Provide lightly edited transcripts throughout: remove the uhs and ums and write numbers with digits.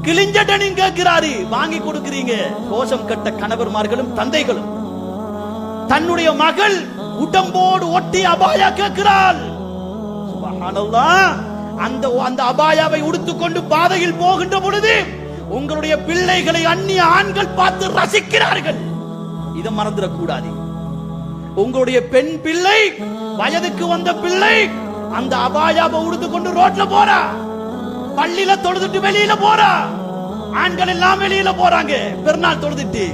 கிழிஞ்சடனின் கேட்கிறாரு, வாங்கி கொடுக்கிறீங்க. கோஷம் கட்ட கணவர்மார்களும் தந்தைகளும். தன்னுடைய மகள் உடம்போடு ஒட்டி அபாயா கேட்கிறாள். சுப்ஹானல்லாஹ். அந்த அபாயாவை உடுத்துக்கொண்டு பாதையில் போகின்ற பொழுது உங்களுடைய பிள்ளைகளை அந்நிய ஆண்கள் பார்த்து ரசிக்கிறார்கள். இதை மறந்துடக்கூடாது. உங்களுடைய பெண் பிள்ளை, வயதுக்கு வந்த பிள்ளை அந்த அபாயாவை உடுத்துக்கொண்டு ரோட்ல போறா, பள்ளியில தொழுதுட்டு வெளியில போறா. ஆண்கள் எல்லாம் வெளியில போறாங்க பெருநாள் தொழுதுட்டு.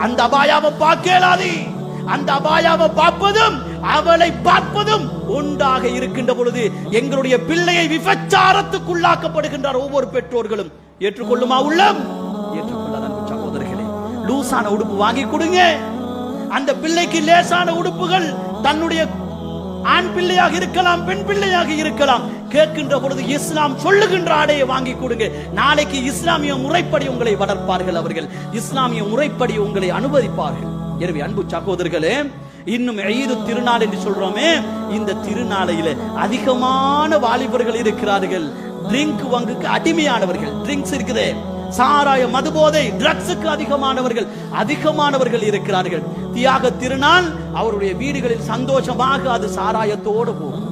அந்த அபாயாவை பார்க்கலாது. அந்த அபாயாவை பார்ப்பதும் அவளை பார்ப்பதும் ஒன்றாக இருக்கின்ற பொழுது எங்களுடைய பிள்ளையை விபச்சாரத்துக்குள்ளாக்கப்படுகின்றார் ஒவ்வொரு பெற்றோர்களும். ஏற்றுக்கொள்ளுமா உள்ளம்? ஏற்றுக்கொள்ளதான் சகோதரர்களே. லூசான உடுப்பு வாங்கி கொடுங்க. அந்த பிள்ளைக்கு லேசான உடுப்புகள், தன்னுடைய ஆண் பிள்ளையாக இருக்கலாம், பெண் பிள்ளையாக இருக்கலாம், கேட்கின்ற பொழுது இஸ்லாம் சொல்லுகின்ற ஆடையை வாங்கி கொடுங்க. நாளைக்கு இஸ்லாமிய முறைப்படி உங்களை வளர்ப்பார்கள் அவர்கள். இஸ்லாமிய முறைப்படி உங்களை அனுமதிப்பார்கள். எனவே அன்பு சகோதரர்களே, இன்னும் ஈது திருநாள் என்று சொல்றோமே, இந்த திருநாளையில அதிகமான வாலிபர்கள் இருக்கிறார்கள். ட்ரிங்க் வங்குக்கு அடிமையானவர்கள். ட்ரிங்க்ஸ் இருக்குது, சாராய, மதுபோதை, ட்ரக்ஸுக்கு அதிகமானவர்கள் இருக்கிறார்கள். தியாக திருநாள் அவருடைய வீடுகளில் சந்தோஷமாக அது சாராயத்தோடு போகும்.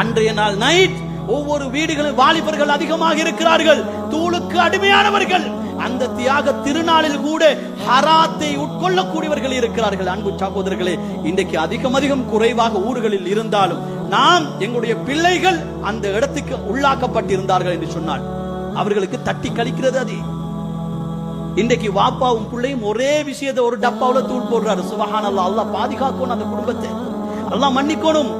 அன்றைய நாள் நைட் ஒவ்வொரு வீடுகளில் வாலிபர்கள் அதிகமாக இருக்கிறார்கள், தூளுக்கு அடிமையானவர்கள். அந்த தியாக திருநாளில் கூட ஹராத்தை உட்கொள்ளக்கூடியவர்கள் இருக்கிறார்கள். அன்பு சகோதரர்களே, இன்றைக்கு அதிகம் குறைவாக ஊர்களில் இருந்தாலும் நாம் எங்களுடைய பிள்ளைகள் அந்த இடத்துக்கு உள்ளாக்கப்பட்டிருந்தார்கள் என்று சொன்னால் அவர்களுக்கு தட்டி கழிக்கிறது அது. இன்றைக்கு வாப்பாவும் பிள்ளையும் ஒரே விஷயத்தை ஒரு டப்பாவுல தூள் போடுறாரு. சுபஹானல்லாஹ். அல்லாஹ் பாதுகாக்கணும் அந்த குடும்பத்தை, அல்லாஹ் மன்னிக்கணும்.